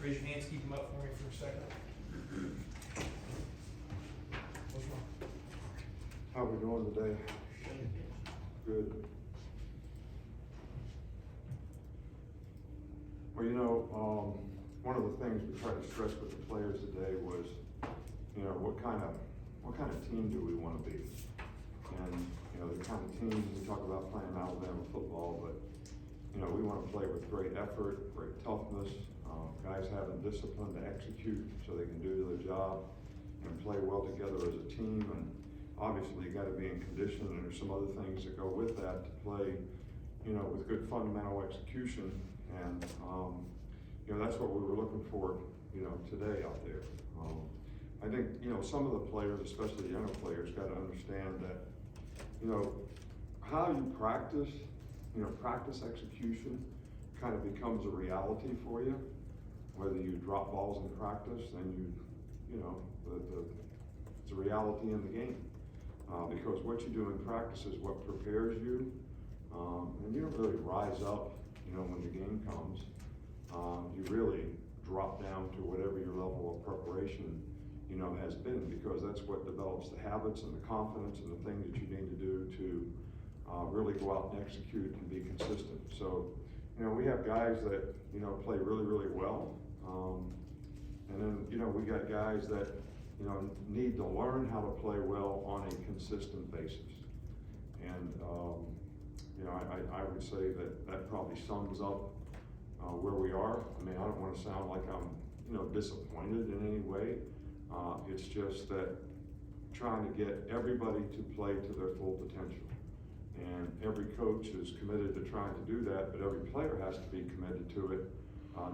Raise your hands, keep them up for me for a second. What's wrong? How we doing today? Good. Well, one of the things we tried to stress with the players today was, what kind of team do we want to be? And, the kind of teams, we talk about playing Alabama football, but, we want to play with great effort, great toughness, guys having discipline to execute so they can do their job and play well together as a team. And obviously you got to be in condition, and there's some other things that go with that to play, with good fundamental execution. And, that's what we were looking for, today out there. I think, some of the players, especially younger players, got to understand that, how you practice, practice execution kind of becomes a reality for you. Whether you drop balls in practice, then it's a reality in the game. Because what you do in practice is what prepares you, and you don't really rise up, when the game comes. You really drop down to whatever your level of preparation, has been, because that's what develops the habits and the confidence and the things that you need to do to really go out and execute and be consistent. So, we have guys that, play really, really well. And then, we got guys that, need to learn how to play well on a consistent basis. And, I would say that probably sums up where we are. I mean, I don't want to sound like I'm, disappointed in any way. It's just that trying to get everybody to play to their full potential. And every coach is committed to trying to do that, but every player has to be committed to it.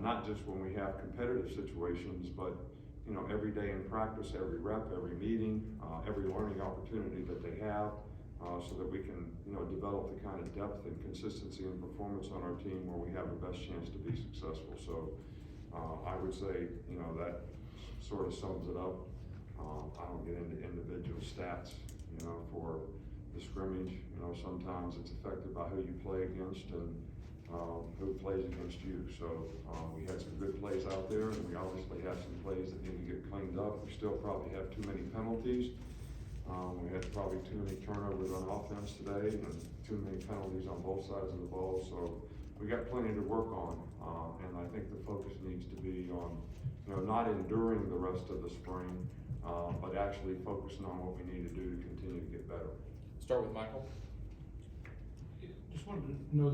Not just when we have competitive situations, but every day in practice, every rep, every meeting, every learning opportunity that they have, so that we can develop the kind of depth and consistency and performance on our team where we have the best chance to be successful. So I would say that sort of sums it up. I don't get into individual stats for the scrimmage. Sometimes it's affected by who you play against and who plays against you. So we had some good plays out there, and we obviously have some plays that need to get cleaned up. We still probably have too many penalties. We had probably too many turnovers on offense today and too many penalties on both sides of the ball. So we got plenty to work on, and I think the focus needs to be on, not enduring the rest of the spring, but actually focusing on what we need to do to continue to get better. Start with Michael. Just wanted to know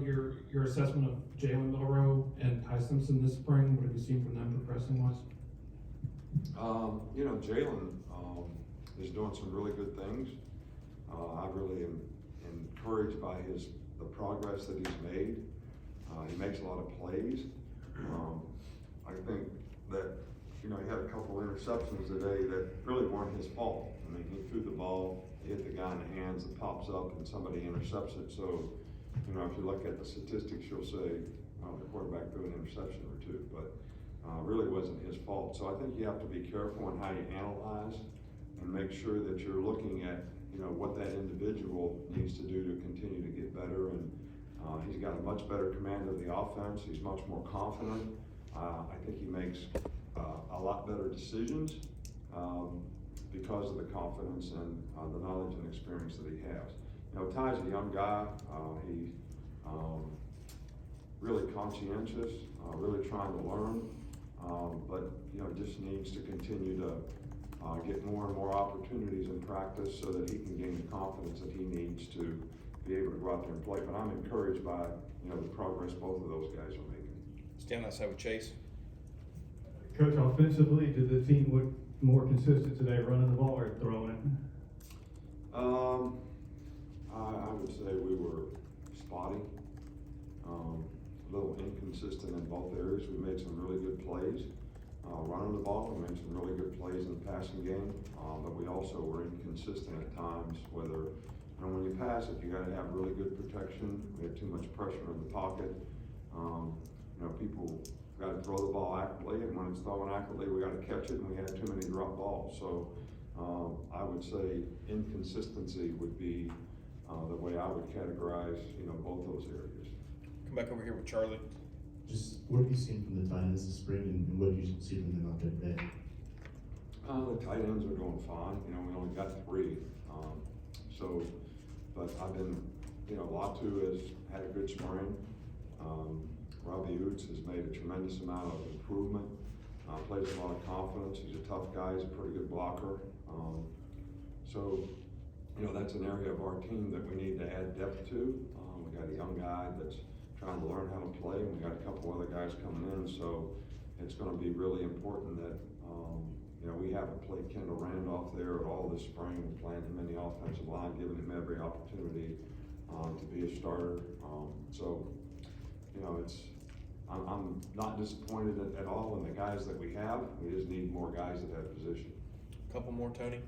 your assessment of Jalen Milroe and Ty Simpson this spring. What have you seen from them progressing wise? Jalen is doing some really good things. I really am encouraged by the progress that he's made. He makes a lot of plays. I think that he had a couple interceptions today that really weren't his fault. I mean, he threw the ball, hit the guy in the hands, it pops up, and somebody intercepts it. So, if you look at the statistics, you'll say, well, the quarterback threw an interception or two, but really wasn't his fault. So I think you have to be careful in how you analyze and make sure that you're looking at, what that individual needs to do to continue to get better. And he's got a much better command of the offense. He's much more confident. I think he makes a lot better decisions because of the confidence and the knowledge and experience that he has. Ty's a young guy. He's really conscientious, really trying to learn, but just needs to continue to get more and more opportunities in practice so that he can gain the confidence that he needs to be able to go out there and play. But I'm encouraged by the progress both of those guys are making. Stand outside with Chase. Coach, offensively, did the team look more consistent today, running the ball or throwing it? I would say we were spotty, a little inconsistent in both areas. We made some really good plays running the ball. We made some really good plays in the passing game, but we also were inconsistent at times. Whether, when you pass it, you got to have really good protection. We had too much pressure in the pocket. People got to throw the ball accurately, and when it's thrown accurately, we got to catch it, and we had too many drop balls. So I would say inconsistency would be the way I would categorize, both those areas. Come back over here with Charlie. Just what have you seen from the tight ends this spring, and what did you see from them out there today? The tight ends are doing fine. You know, we only got 3. But I've been, you know, Latu has had a good spring. Robbie Oots has made a tremendous amount of improvement. Plays a lot of confidence. He's a tough guy. He's a pretty good blocker. You know, that's an area of our team that we need to add depth to. We got a young guy that's trying to learn how to play, and we got a couple other guys coming in. So it's going to be really important that, you know, we haven't played Kendall Randolph there at all this spring. We're playing him in the offensive line, giving him every opportunity to be a starter. You know, I'm not disappointed at all in the guys that we have. We just need more guys at that position. Couple more, Tony.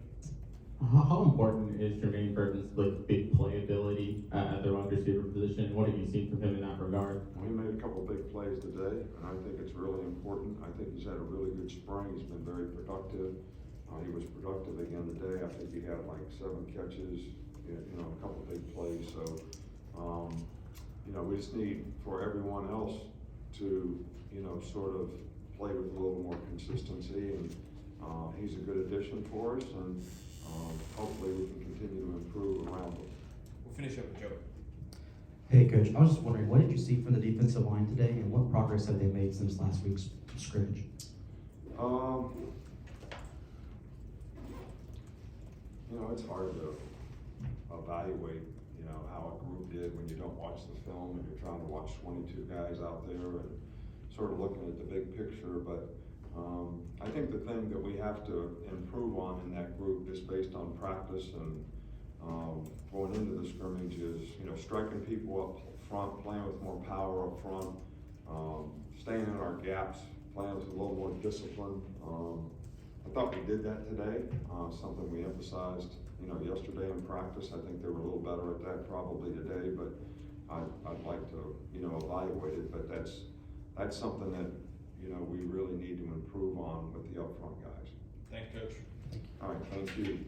How important is Jermaine Burton's like big playability at the wide receiver position? What have you seen from him in that regard? He made a couple big plays today, and I think it's really important. I think he's had a really good spring. He's been very productive. He was productive again today. I think he had like 7 catches, you know, a couple big plays. So, you know, we just need for everyone else to, you know, sort of play with a little more consistency, and he's a good addition for us, and hopefully we can continue to improve around him. We'll finish up with Joe. Hey, Coach, I was just wondering, what did you see from the defensive line today, and what progress have they made since last week's scrimmage? You know, it's hard to evaluate, you know, how a group did when you don't watch the film and you're trying to watch 22 guys out there and sort of looking at the big picture. But I think the thing that we have to improve on in that group is based on practice and going into the scrimmage is, you know, striking people up front, playing with more power up front, staying in our gaps, playing with a little more discipline. I thought we did that today, something we emphasized, you know, yesterday in practice. I think they were a little better at that probably today, but I'd like to, you know, evaluate it. But that's something that, you know, we really need to improve on with the upfront guys. Thanks, Coach. All right, thank you.